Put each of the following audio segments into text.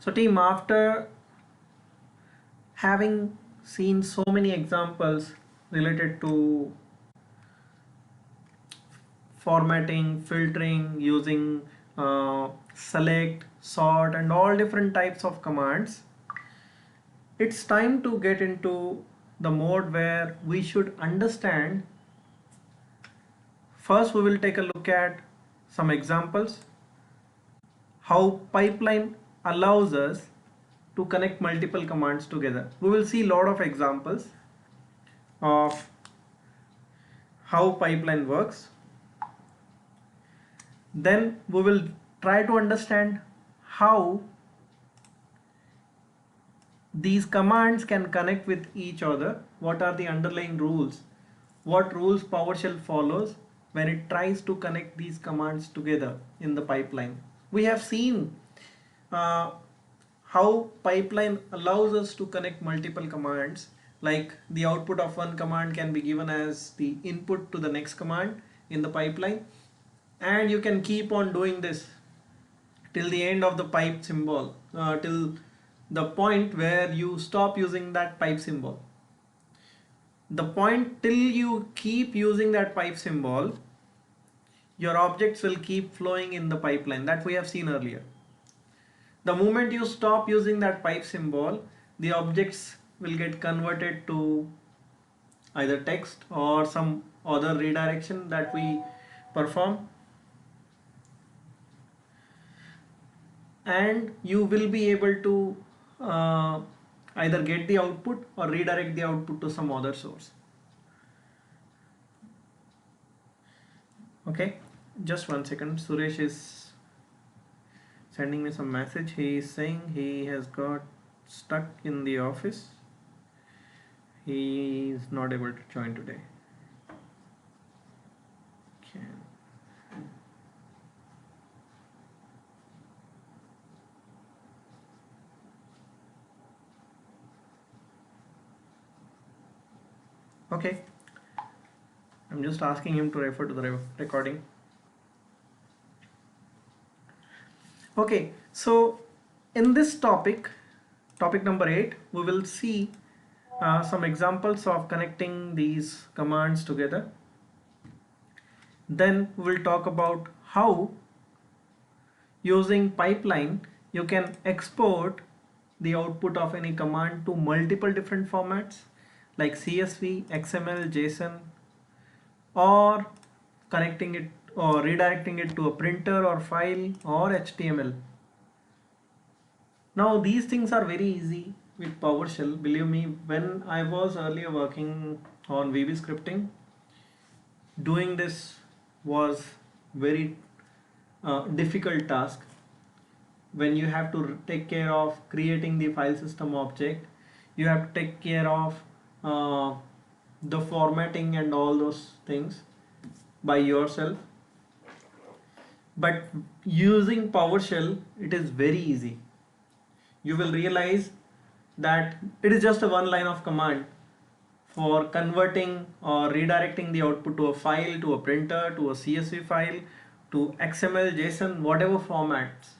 So team, after having seen so many examples related to formatting, filtering, using select, sort and all different types of commands, it's time to get into the mode where we should understand. First, we will take a look at some examples, how pipeline allows us to connect multiple commands together. We will see a lot of examples of how pipeline works. Then we will try to understand how these commands can connect with each other. What are the underlying rules? What rules PowerShell follows when it tries to connect these commands together in the pipeline? We have seen how pipeline allows us to connect multiple commands, like the output of one command can be given as the input to the next command in the pipeline, and you can keep on doing this till the end of the pipe symbol, till the point where you stop using that pipe symbol. The point till you keep using that pipe symbol, your objects will keep flowing in the pipeline, that we have seen earlier. The moment you stop using that pipe symbol, the objects will get converted to either text or some other redirection that we perform, and you will be able to either get the output or redirect the output to some other source. Okay, just 1 second. Suresh is sending me some message. He is saying he has got stuck in the office. He is not able to join today. Okay, I'm just asking him to refer to the recording. Okay, so in this topic number 8, we will see some examples of connecting these commands together. Then we will talk about how using pipeline you can export the output of any command to multiple different formats like CSV, XML, JSON, or connecting it or redirecting it to a printer or file or HTML. Now these things are very easy with PowerShell. Believe me, when I was earlier working on VB scripting, doing this was very difficult task. When you have to take care of creating the file system object, you have to take care of the formatting and all those things by yourself. But using PowerShell, it is very easy. You will realize that it is just a one line of command for converting or redirecting the output to a file, to a printer, to a CSV file, to XML, JSON, whatever formats,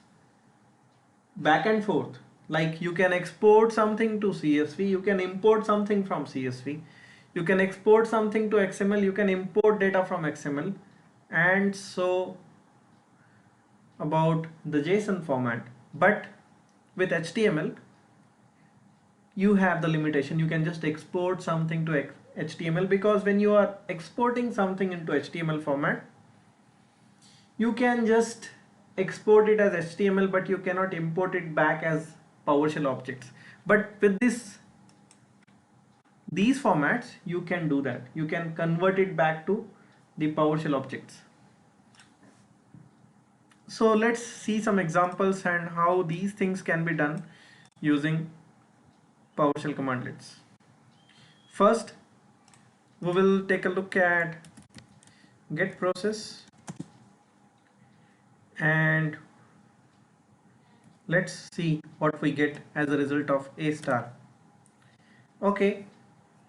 back and forth. Like you can export something to CSV, you can import something from CSV, you can export something to XML, you can import data from XML, and so about the JSON format. But with HTML, you have the limitation. You can just export something to HTML, because when you are exporting something into HTML format, you can just export it as HTML, but you cannot import it back as PowerShell objects. But with these formats, you can do that. You can convert it back to the PowerShell objects. So let's see some examples and how these things can be done using PowerShell commandlets. First, we will take a look at get process, and let's see what we get as a result of A star. Okay,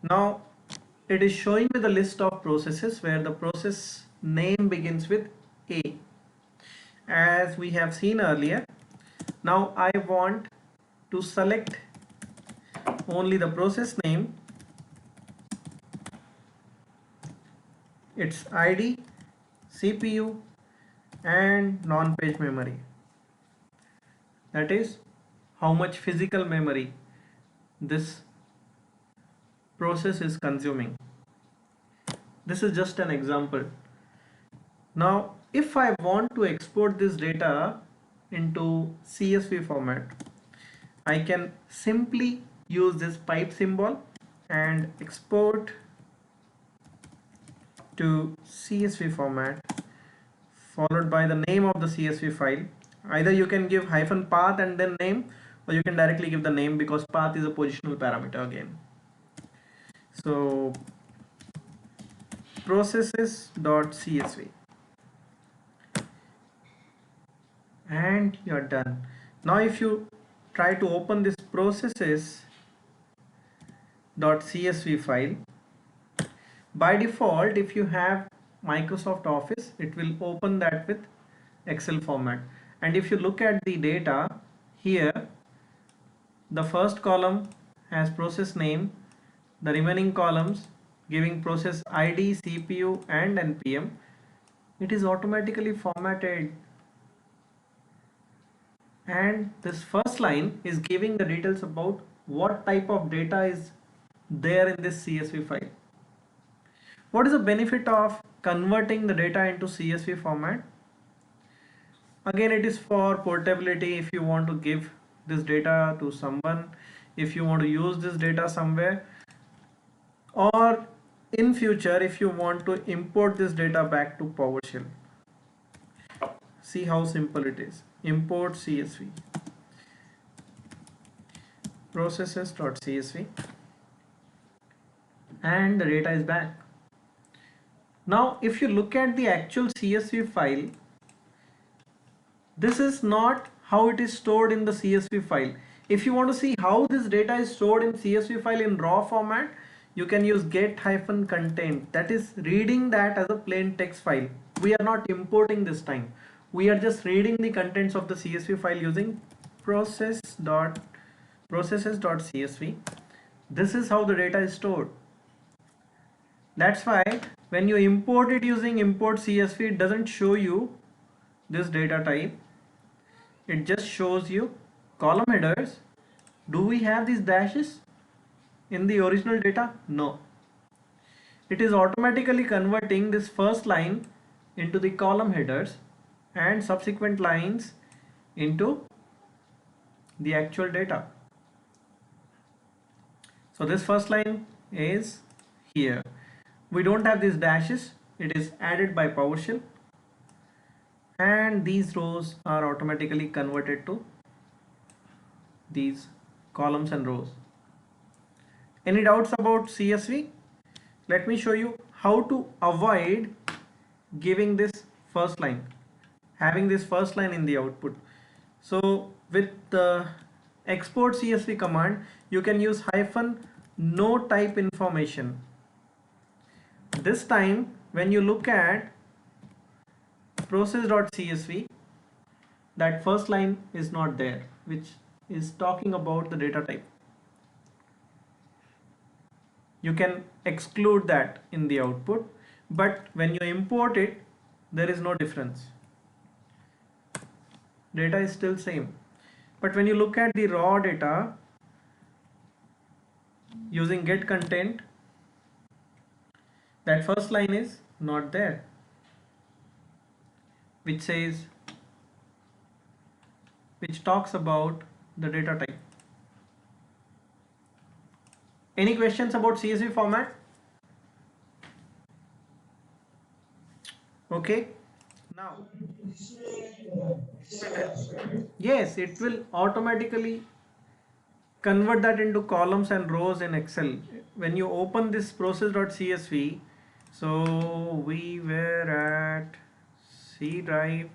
now it is showing me the list of processes where the process name begins with A, as we have seen earlier. Now I want to select only the process name, its ID, CPU and non-page memory. That is how much physical memory this process is consuming. This is just an example. Now, if I want to export this data into CSV format, I can simply use this pipe symbol and export to CSV format followed by the name of the CSV file. Either you can give -path and then name, or you can directly give the name because path is a positional parameter again. So processes.csv and you're done. Now if you try to open this processes.csv file, by default if you have Microsoft Office, it will open that with Excel format. And if you look at the data here, the first column has process name, the remaining columns giving process ID, CPU and NPM. It is automatically formatted, and this first line is giving the details about what type of data is there in this CSV file. What is the benefit of converting the data into CSV format? Again, it is for portability. If you want to give this data to someone, if you want to use this data somewhere, or in future if you want to import this data back to PowerShell. See how simple it is. Import CSV, processes.csv, and the data is back. Now if you look at the actual CSV file, this is not how it is stored in the CSV file. If you want to see how this data is stored in CSV file in raw format, you can use get-content, that is reading that as a plain text file. We are not importing this time. We are just reading the contents of the CSV file using processes.csv. This is how the data is stored. That's why when you import it using import CSV, it doesn't show you this data type. It just shows you column headers. Do we have these dashes in the original data? No. It is automatically converting this first line into the column headers and subsequent lines into the actual data. So this first line is here. We don't have these dashes. It is added by PowerShell, and these rows are automatically converted to these columns and rows. Any doubts about CSV? Let me show you how to avoid giving this first line, having this first line in the output. So with the export CSV command, you can use -no type information. This time when you look at process.csv, that first line is not there, which is talking about the data type. You can exclude that in the output, but when you import it, there is no difference. Data is still same. But when you look at the raw data using get-content, that first line is not there, which talks about the data type. Any questions about CSV format? Okay. Now, yes, it will automatically convert that into columns and rows in Excel. When you open this process.csv, so we were at C drive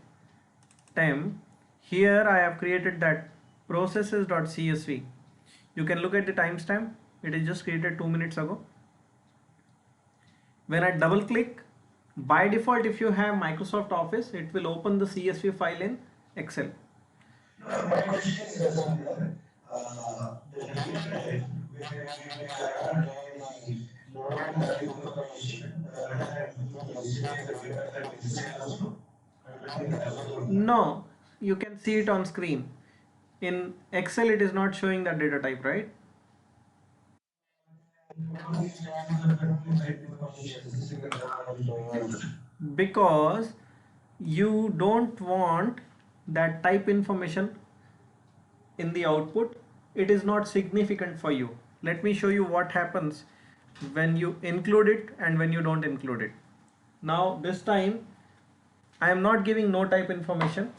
temp. Here I have created that processes.csv. You can look at the timestamp. It is just created 2 minutes ago. When I double click, by default if you have Microsoft Office, it will open the CSV file in Excel. My question is, No, you can see it on screen. In Excel, it is not showing that data type, right? Because you don't want that type information in the output. It is not significant for you. Let me show you what happens when you include it and when you don't include it. Now this time I am not giving no type information,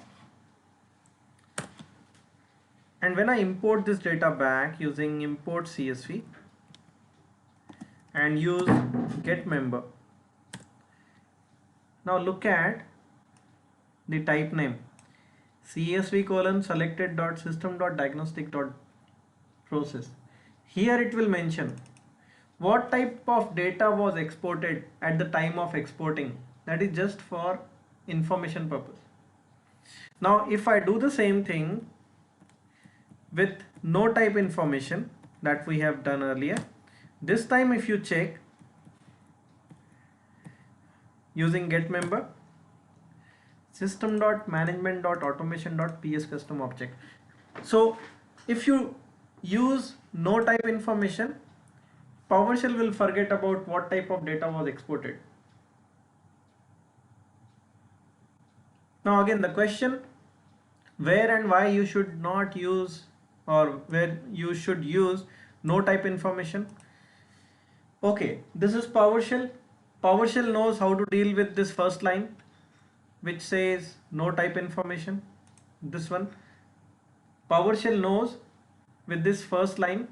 and when I import this data back using import CSV and use get member, now look at the type name CSV colon selected dot system dot diagnostic dot process. Here it will mention what type of data was exported at the time of exporting. That is just for information purpose. Now if I do the same thing with no type information that we have done earlier, this time if you check using get member system.management.automation.ps custom object. So if you use no type information, PowerShell will forget about what type of data was exported. Now again the question, where and why you should not use, or where you should use no type information. Okay, this is PowerShell. PowerShell knows how to deal with this first line which says no type information. This one, PowerShell knows with this first line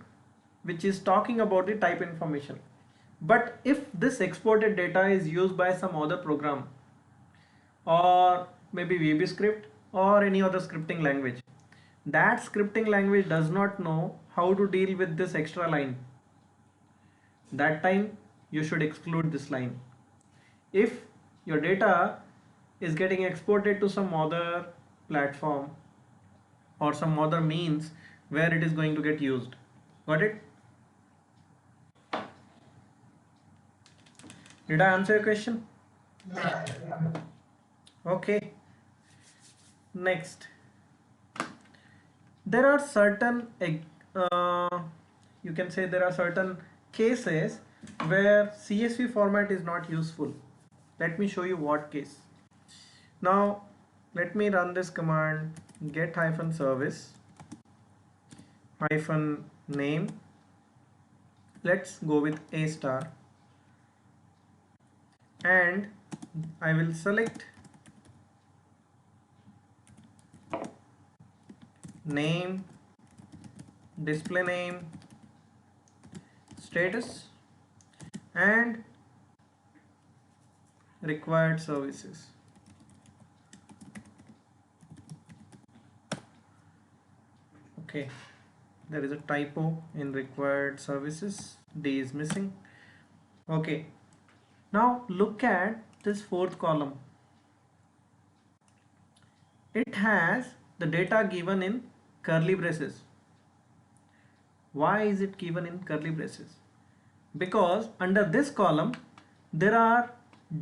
which is talking about the type information. But if this exported data is used by some other program, or maybe VB script or any other scripting language, that scripting language does not know how to deal with this extra line, that time you should exclude this line. If your data is getting exported to some other platform or some other means where it is going to get used. Got it? Did I answer your question? Okay. Next, there are certain you can say there are certain cases where CSV format is not useful. Let me show you what case. Now let me run this command get hyphen service hyphen name. Let's go with A star, and I will select name, display name, status, and required services. Okay, there is a typo in required services. D is missing. Okay, now look at this fourth column. It has the data given in curly braces. Why is it given in curly braces? Because under this column there are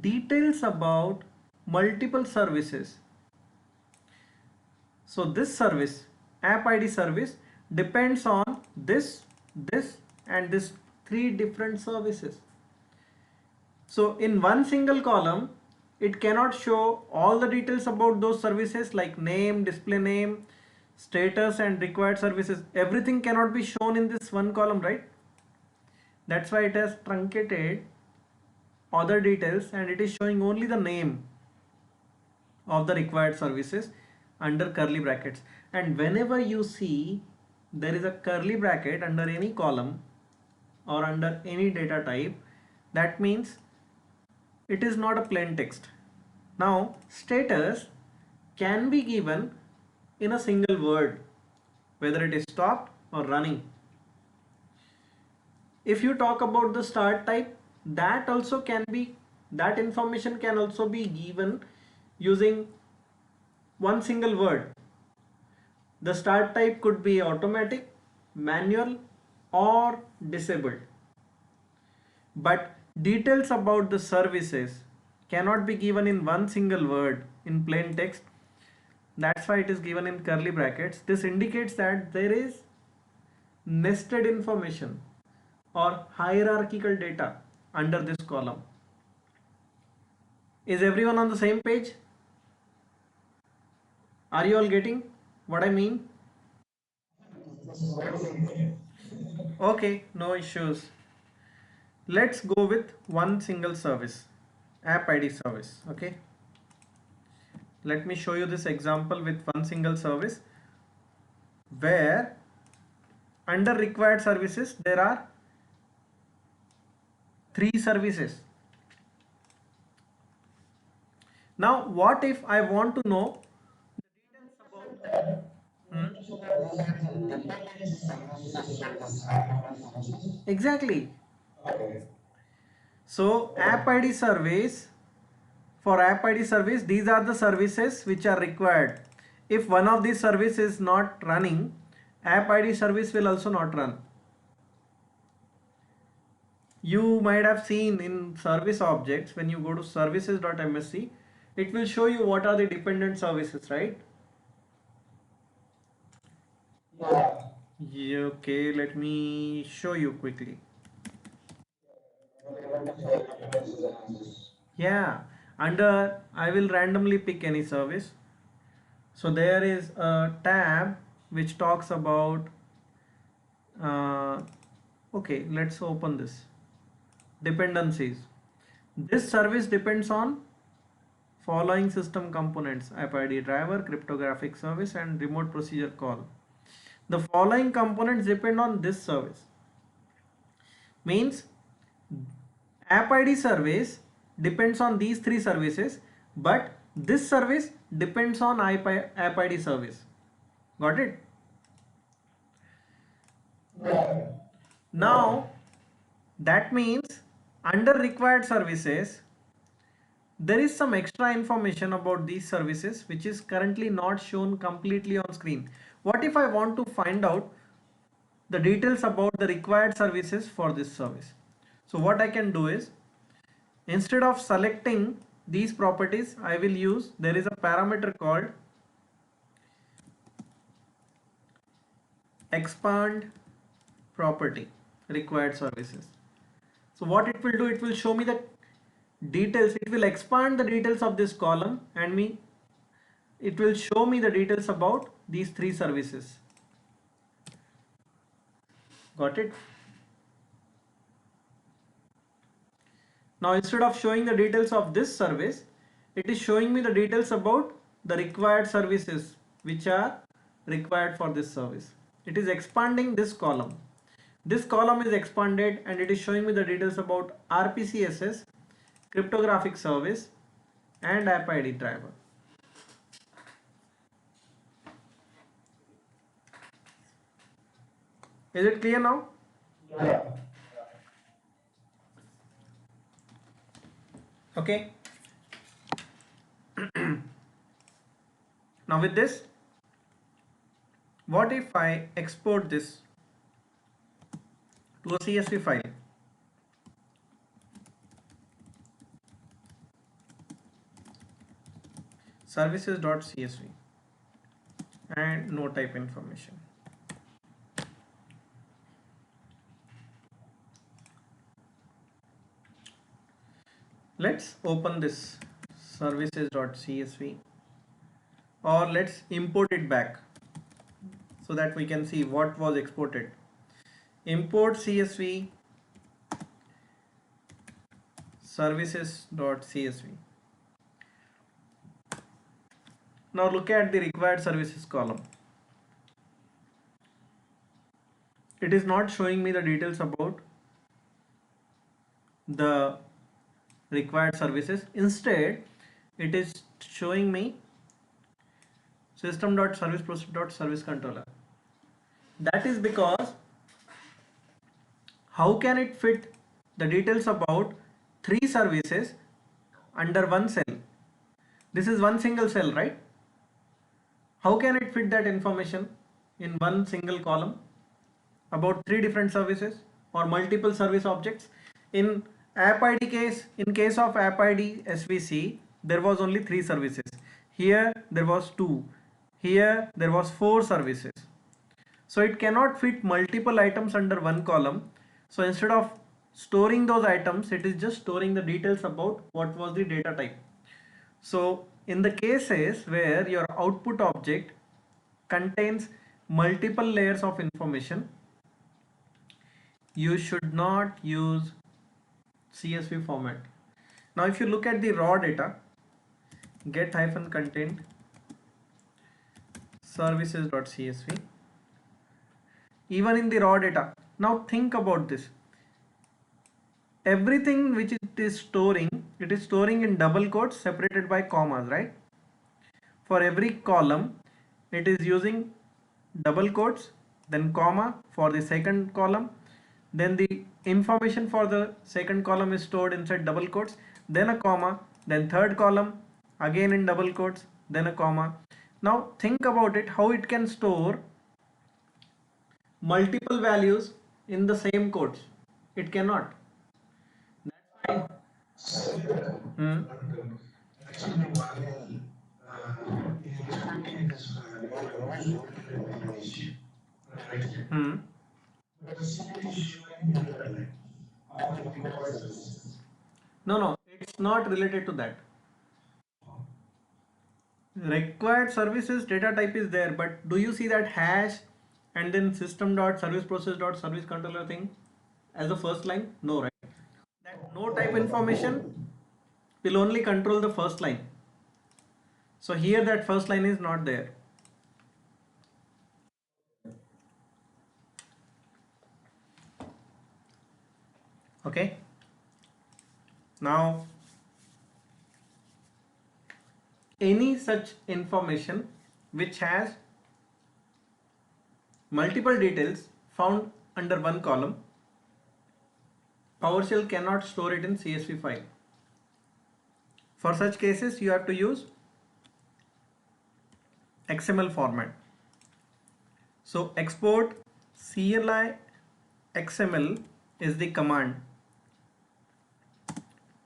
details about multiple services. So this service, app ID service, depends on this and this three different services. So in one single column it cannot show all the details about those services like name, display name, status, and required services. Everything cannot be shown in this one column, right? That's why it has truncated other details and it is showing only the name of the required services under curly brackets. And whenever you see there is a curly bracket under any column or under any data type, that means it is not a plain text. Now status can be given in a single word, whether it is stopped or running. If you talk about the start type, that also can be, that information can also be given using one single word. The start type could be automatic, manual, or disabled. But details about the services cannot be given in one single word in plain text. That's why it is given in curly brackets. This indicates that there is nested information or hierarchical data under this column. Is everyone on the same page? Are you all getting what I mean? Okay, no issues. Let's go with one single service, app ID service. Okay, let me show you this example with one single service where under required services there are three services. Now what if I want to know exactly? So app ID service, for app ID service, these are the services which are required. If one of these services is not running, app ID service will also not run. You might have seen in service objects, when you go to services.msc, it will show you what are the dependent services, right? Yeah, okay, let me show you quickly. Yeah, under I will randomly pick any service. So there is a tab which talks about uh, okay, let's open this dependencies. This service depends on following system components: app ID driver, cryptographic service, and remote procedure call. The following components depend on this service. Means app ID service depends on these three services, but this service depends on app ID service. Got it? Now that means under required services there is some extra information about these services which is currently not shown completely on screen. What if I want to find out the details about the required services for this service? So what I can do is, instead of selecting these properties, I will use, there is a parameter called expand property required services. So what it will do, it will show me the details, it will expand the details of this column and it will show me the details about these three services. Got it? Now instead of showing the details of this service, it is showing me the details about the required services which are required for this service. It is expanding this column. This column is expanded and it is showing me the details about RPCSS, cryptographic service, and app ID driver. Is it clear now? Yeah. Okay. Now with this, what if I export this to a CSV file? Services.csv and no type information. Let's open this services.csv, or let's import it back so that we can see what was exported. Import CSV services.csv. Now look at the required services column. It is not showing me the details about the required services. Instead, it is showing me system.service controller. That is because how can it fit the details about three services under one cell? This is one single cell, right? How can it fit that information in one single column about three different services or multiple service objects? In App ID case, in case of App ID SVC, there was only 3 services. Here there was 2. Here there was 4 services. So it cannot fit multiple items under one column. So instead of storing those items, it is just storing the details about what was the data type. So in the cases where your output object contains multiple layers of information, you should not use CSV format. Now if you look at the raw data, get-content services.csv, even in the raw data, now think about this. Everything which it is storing in double quotes separated by commas, right? For every column, it is using double quotes, then comma for the second column, then the information for the second column is stored inside double quotes, then a comma, then third column again in double quotes, then a comma. Now think about it, how it can store multiple values in the same quotes. It cannot. That's why. Hmm. Actually, Hmm. No, no, it's not related to that. Required services data type is there, but do you see that hash and then system dot service process dot service controller thing as the first line? No, right? That no type information will only control the first line. So here that first line is not there. Okay. Now any such information which has multiple details found under one column, PowerShell cannot store it in CSV file. For such cases, you have to use XML format. So export CLI XML is the command,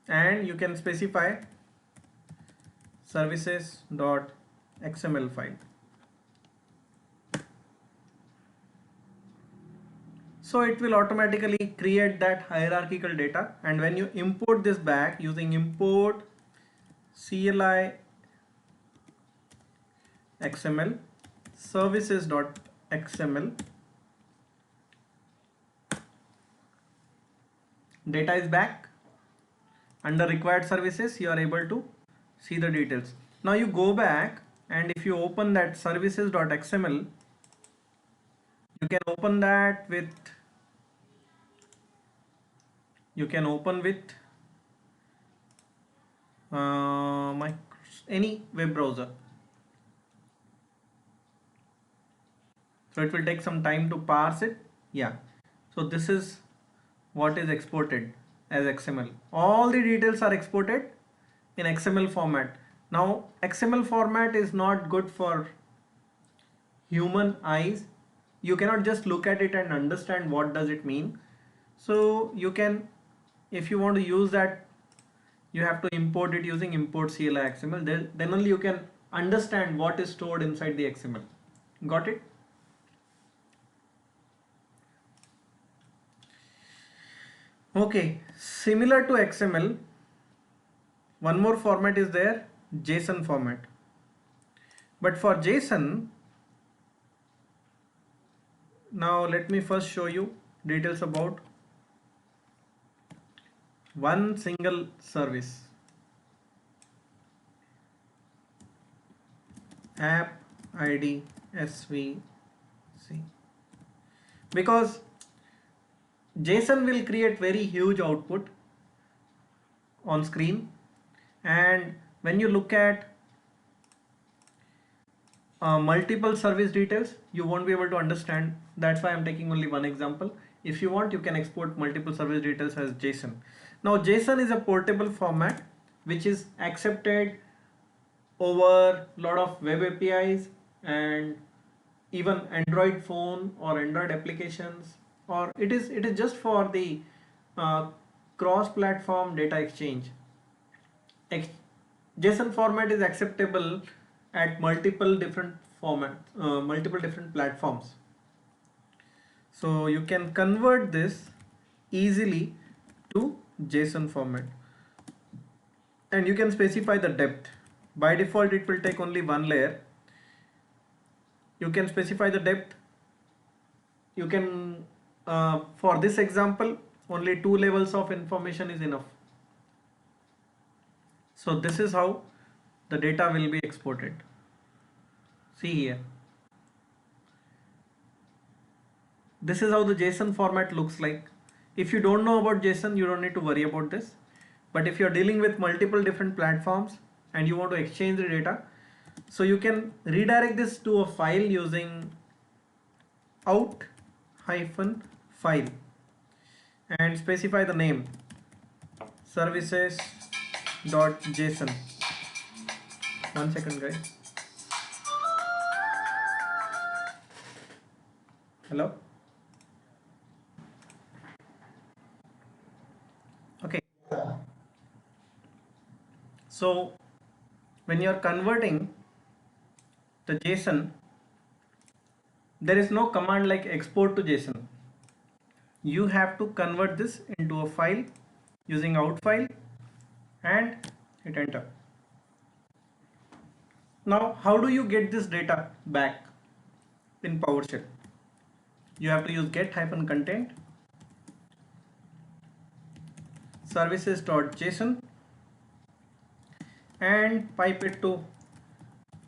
and you can specify services.xml file. So it will automatically create that hierarchical data, and when you import this back using import CLI XML services.xml, data is back. Under required services, you are able to see the details. Now you go back, and if you open that services.xml, you can open that with any web browser. So it will take some time to parse it. Yeah. So this is what is exported as XML. All the details are exported in XML format. Now XML format is not good for human eyes. You cannot just look at it and understand what does it mean. So you can, if you want to use that, you have to import it using import CLI XML. Then only you can understand what is stored inside the XML. Got it? Okay, similar to XML, one more format is there, JSON format. But for JSON, now let me first show you details about one single service, app ID SVC, because JSON will create very huge output on screen, and when you look at multiple service details, you won't be able to understand. That's why I'm taking only one example. If you want, you can export multiple service details as JSON. Now JSON is a portable format which is accepted over a lot of web APIs and even Android phone or Android applications, or it is just for the cross-platform data exchange. JSON format is acceptable at multiple different multiple different platforms. So you can convert this easily to JSON format, and you can specify the depth. By default, it will take only one layer. You can specify the depth. You can, for this example, only 2 levels of information is enough. So this is how the data will be exported. See here. This is how the JSON format looks like. If you don't know about JSON, you don't need to worry about this. But if you're dealing with multiple different platforms and you want to exchange the data, so you can redirect this to a file using out-file and specify the name services.json. One second, guys. Hello. Okay. So when you're converting the JSON, there is no command like export to JSON. You have to convert this into a file using out file and hit enter. Now, how do you get this data back in PowerShell? You have to use get-content services.json and pipe it to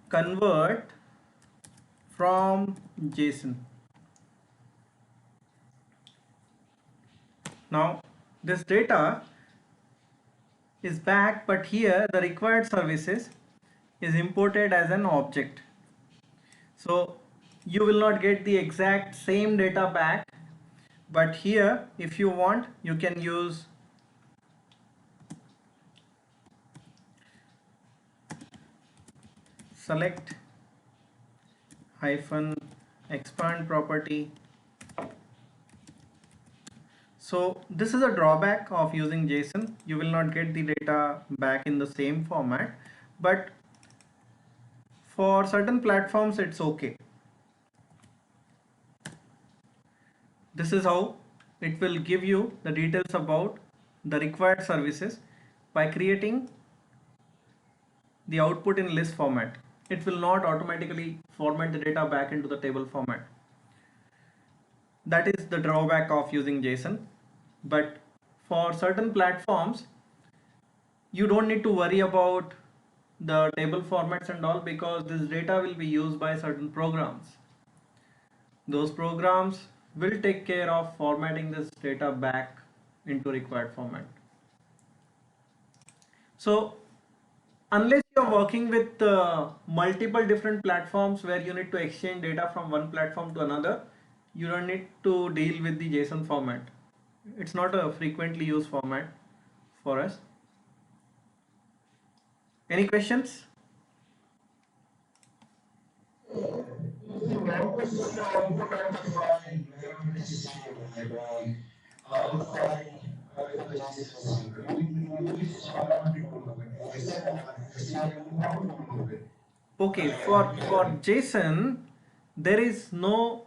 convert from JSON. Now this data is back, but here the required services is imported as an object. So you will not get the exact same data back, but here if you want, you can use select -expand property. So this is a drawback of using JSON. You will not get the data back in the same format, but for certain platforms it's okay. This is how it will give you the details about the required services by creating the output in list format. It will not automatically format the data back into the table format. That is the drawback of using JSON. But for certain platforms, you don't need to worry about the table formats and all, because this data will be used by certain programs. Those programs will take care of formatting this data back into required format. So unless you're working with multiple different platforms where you need to exchange data from one platform to another, you don't need to deal with the JSON format. It's not a frequently used format for us. Any questions? Okay, for JSON, there is no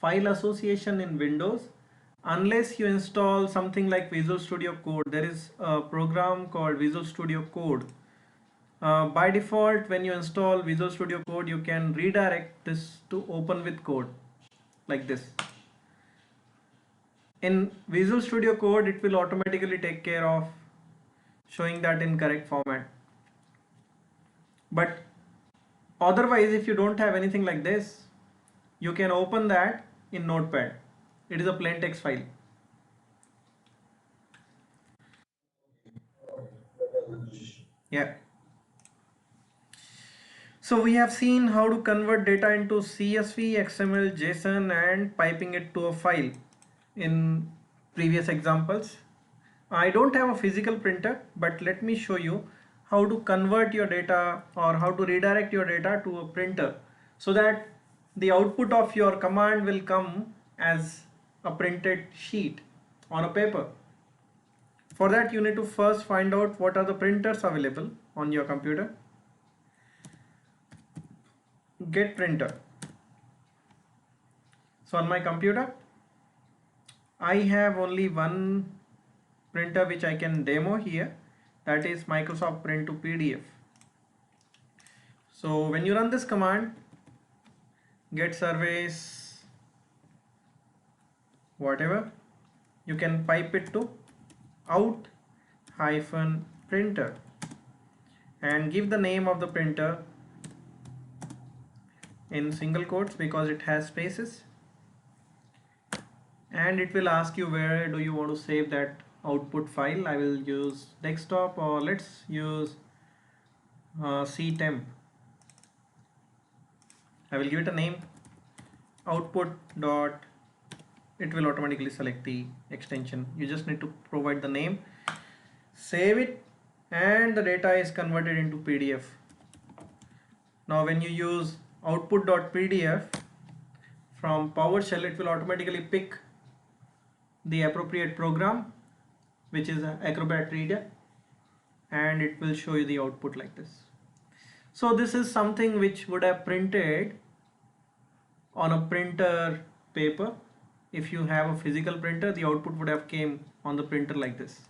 file association in Windows unless you install something like Visual Studio Code. There is a program called Visual Studio Code. By default, when you install Visual Studio Code, you can redirect this to open with code like this. In Visual Studio Code, it will automatically take care of showing that in correct format. But otherwise, if you don't have anything like this, you can open that in Notepad. It is a plain text file. Yeah. So we have seen how to convert data into CSV, XML, JSON and piping it to a file in previous examples. I don't have a physical printer, but let me show you how to convert your data or how to redirect your data to a printer so that the output of your command will come as a printed sheet on a paper. For that you need to first find out what are the printers available on your computer. Get printer. So on my computer I have only one printer which I can demo here, that is Microsoft Print to PDF. So when you run this command, get service whatever, you can pipe it to out hyphen printer and give the name of the printer in single quotes because it has spaces, and it will ask you where do you want to save that output file. I will use desktop, or let's use ctemp. I will give it a name, output dot, it will automatically select the extension. You just need to provide the name, save it, and the data is converted into PDF. Now when you use output.pdf from PowerShell, it will automatically pick the appropriate program, which is Acrobat Reader, and it will show you the output like this. So this is something which would have printed on a printer paper. If you have a physical printer, the output would have came on the printer like this.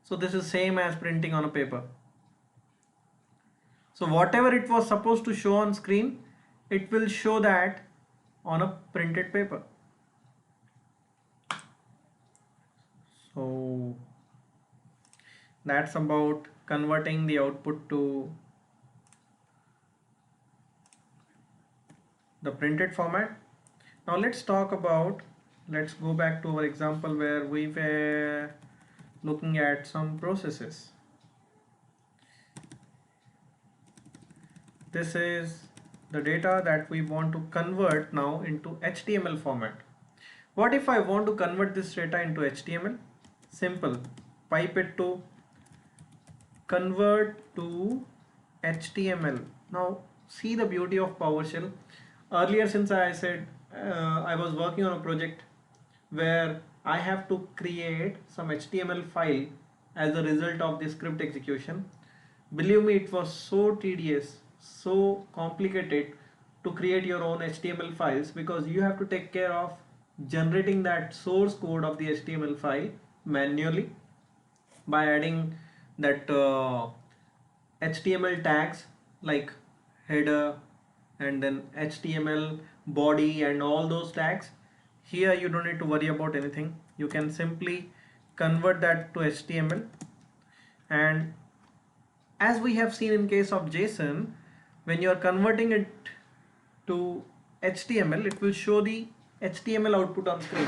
So this is same as printing on a paper. So whatever it was supposed to show on screen, it will show that on a printed paper. So that's about converting the output to the printed format. Now let's go back to our example where we were looking at some processes. This is the data that we want to convert now into HTML format. What if I want to convert this data into HTML? Simple, pipe it to convert to HTML. Now see the beauty of PowerShell. Earlier, since I said I was working on a project where I have to create some HTML file as a result of the script execution. Believe me, it was so tedious, so complicated to create your own HTML files, because you have to take care of generating that source code of the HTML file manually by adding that HTML tags like header and then HTML body and all those tags. Here you don't need to worry about anything. You can simply convert that to HTML, and as we have seen in case of JSON, when you are converting it to HTML, it will show the HTML output on screen.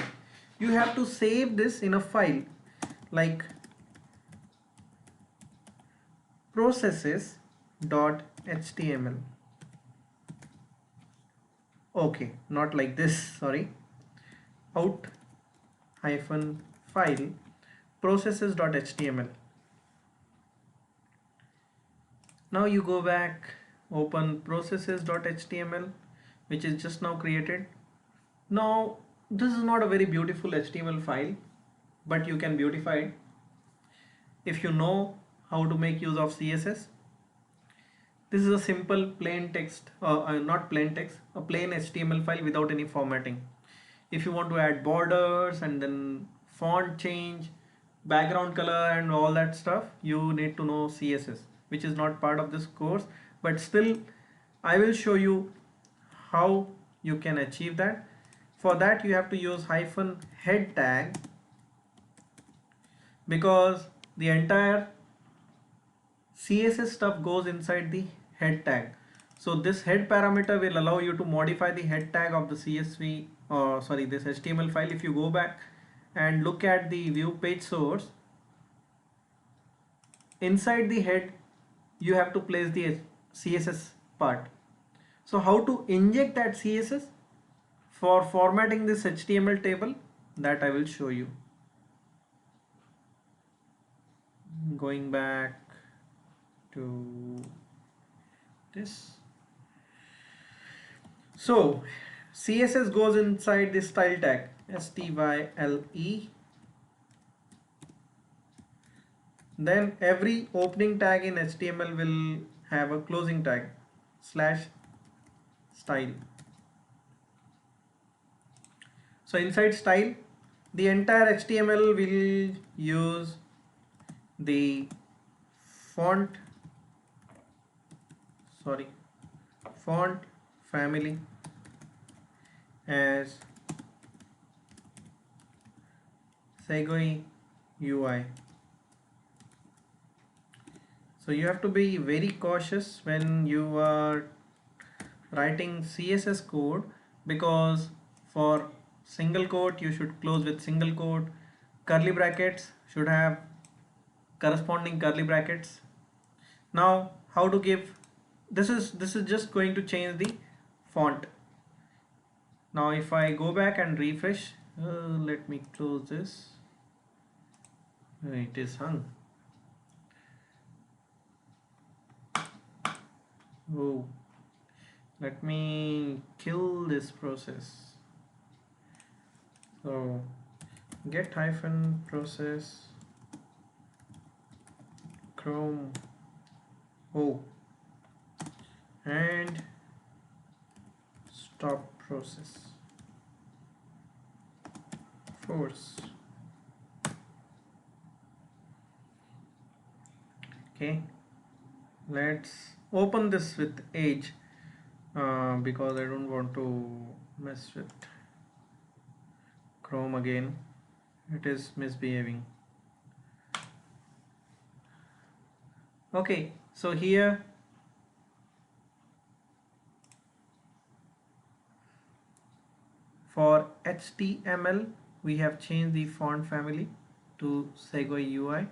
You have to save this in a file like processes.html. Okay, not like this, sorry. Out hyphen file processes.html. Now you go back, open processes.html, which is just now created. Now this is not a very beautiful HTML file, but you can beautify it if you know how to make use of CSS. This is a simple plain text, not plain text, a plain HTML file without any formatting. If you want to add borders and then font change, background color and all that stuff, you need to know CSS, which is not part of this course, but still I will show you how you can achieve that. For that you have to use hyphen head tag, because the entire CSS stuff goes inside the head tag. So this head parameter will allow you to modify the head tag of the CSV, or sorry, this HTML file. If you go back and look at the view page source, inside the head you have to place the CSS part. So how to inject that CSS for formatting this HTML table, that I will show you. Going back to this. So CSS goes inside the style tag, style, Then every opening tag in HTML will have a closing tag /style. So inside style, the entire HTML will use the font font family as Segoe UI. So you have to be very cautious when you are writing CSS code, because for single quote you should close with single quote, curly brackets should have corresponding curly brackets. Now how to give, this is just going to change the font. Now if I go back and refresh, let me close this. It is hung. Oh, let me kill this process. So get hyphen process Chrome O and stop process force. Okay, let's open this with Edge because I don't want to mess with Chrome again. It is misbehaving. Okay, so here for HTML we have changed the font family to Segoe UI.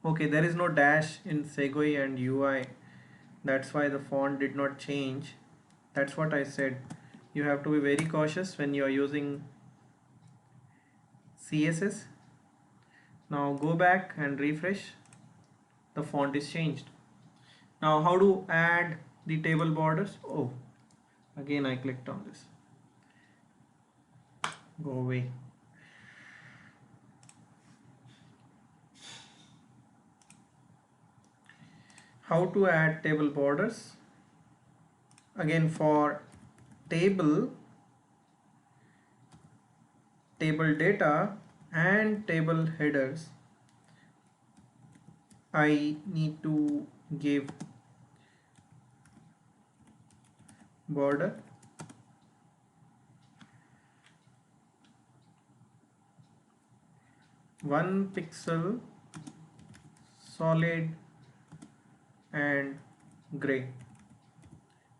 Okay, there is no dash in Segoe and UI, that's why the font did not change. That's what I said, you have to be very cautious when you are using CSS. Now go back and refresh, the font is changed. Now how to add the table borders? Oh, again I clicked on this, go away. How to add table borders? Again, for table data and table headers, I need to give border one pixel solid and gray.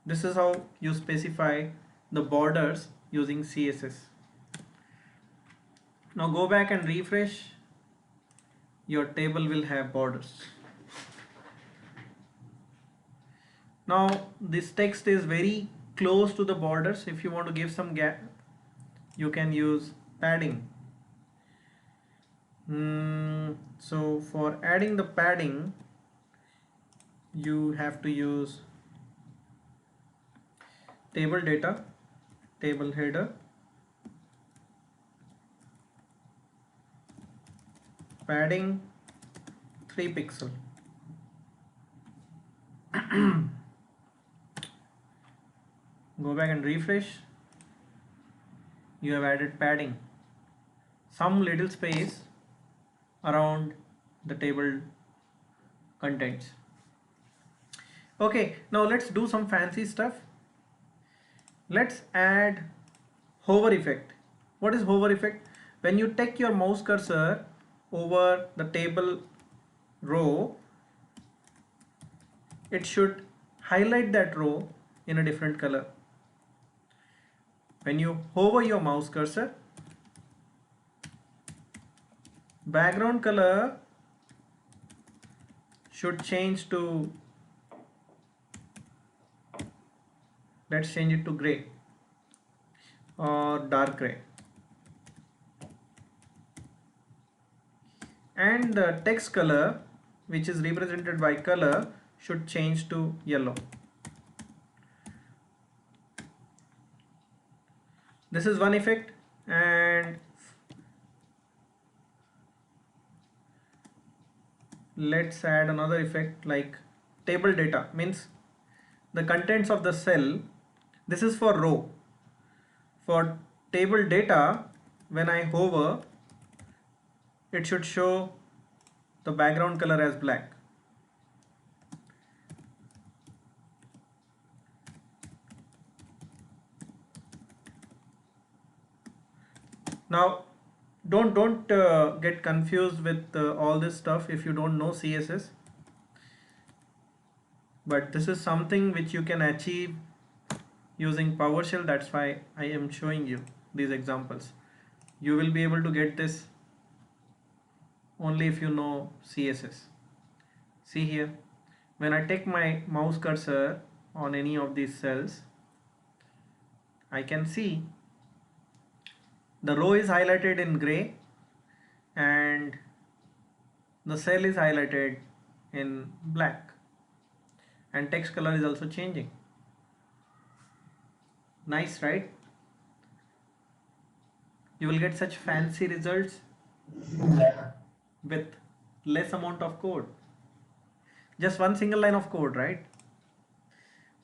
This is how you specify the borders using CSS. Now go back and refresh, your table will have borders. Now this text is very close to the borders. If you want to give some gap, you can use padding. So for adding the padding, you have to use table data, table header, padding 3 pixel. Go back and refresh, you have added padding, some little space around the table contents. Okay, now let's do some fancy stuff. Let's add hover effect. What is hover effect? When you take your mouse cursor over the table row, it should highlight that row in a different color. When you hover your mouse cursor, background color should change to, let's change it to gray or dark gray, and the text color, which is represented by color, should change to yellow. This is one effect, and let's add another effect like table data, means the contents of the cell. This is for row. For table data, when I hover, it should show the background color as black. Now don't get confused with all this stuff if you don't know CSS, but this is something which you can achieve using PowerShell. That's why I am showing you these examples. You will be able to get this only if you know CSS. See here, when I take my mouse cursor on any of these cells, I can see the row is highlighted in gray and the cell is highlighted in black, and text color is also changing. Nice, right? You will get such fancy results with less amount of code. Just one single line of code, right?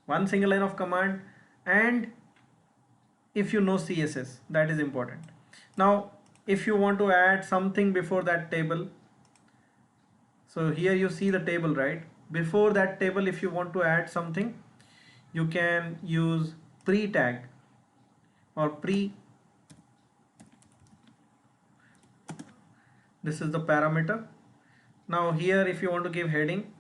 One single line of command, and if you know CSS, that is important. Now, if you want to add something before that table, so here you see the table, right? Before that table, if you want to add something, you can use pre tag or pre. This is the parameter. Now here, if you want to give heading,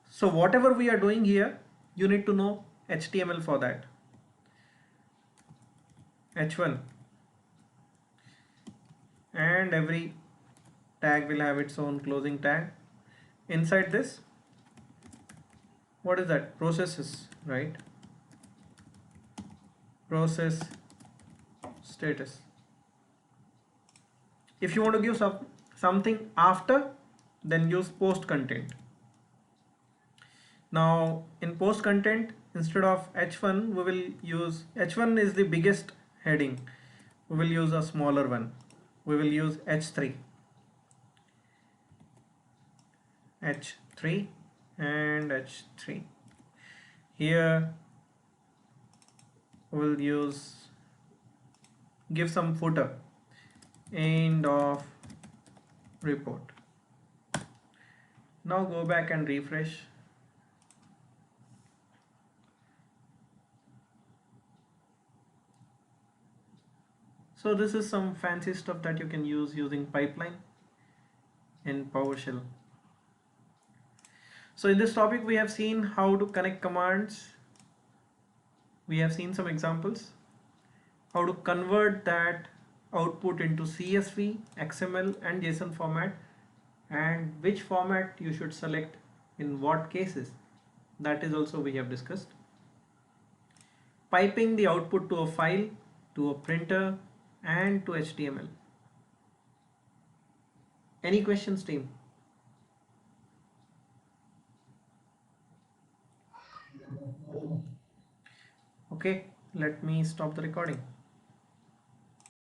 so whatever we are doing here, you need to know HTML for that. H1, and every tag will have its own closing tag. Inside this, what is that? Processes, right? Process status. If you want to give something after, then use post content. Now in post content, instead of H1, we will use, H1 is the biggest heading, we will use a smaller one. We will use H3 and H3. Here we will use, give some footer, end of report. Now go back and refresh. So this is some fancy stuff that you can use using pipeline in PowerShell. So in this topic, we have seen how to connect commands. We have seen some examples, how to convert that output into CSV, XML and JSON format, and which format you should select in what cases. That is also we have discussed. Piping the output to a file, to a printer and to HTML. Any questions, team? Okay, let me stop the recording.